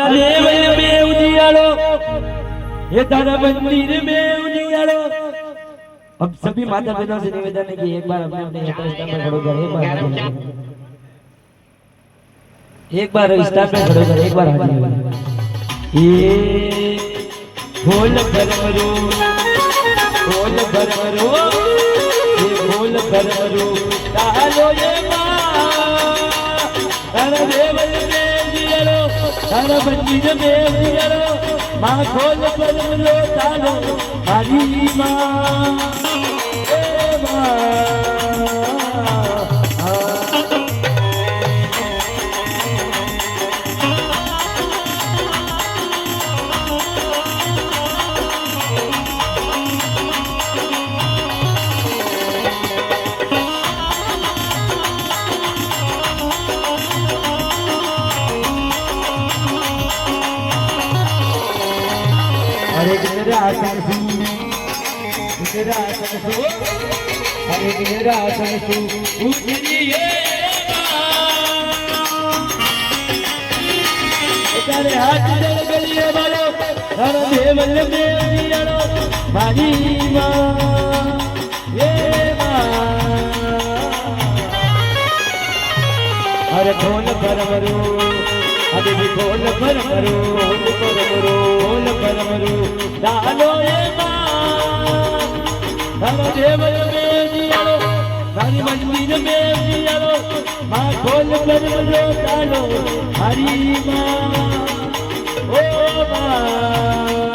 देव में उजियारो ये तारा मंदिर में उजियारो। अब सभी माता पिता से निवेदन है कि एक बार अपने अपने स्टार पे खड़ो कर, एक बार स्टार पे खड़ो कर, एक बार हाजिर ये बोल भरमरो, बोल भरमरो, ये बोल भरमरो तालो ये मां तारा देव में उजियारो, तारा मंदिर में उजियारो, मां खोल भरमरो तालो मारी मां ए मां। हरे गिरा आसन तेरा आसन सो, हरे गिरा आसन सो उठिए तारे हाथ जल गलिए बालो हर देवल में दियारो मारी मां ये मां। हरे खोल भरमरो अरे भी खोल भरमरो, खोल भरमरो डालो ये मां हर देवल में दियारो, हरी मंदिर में दियारो, मां खोल भरमरो डालो हरी मां ओ मां।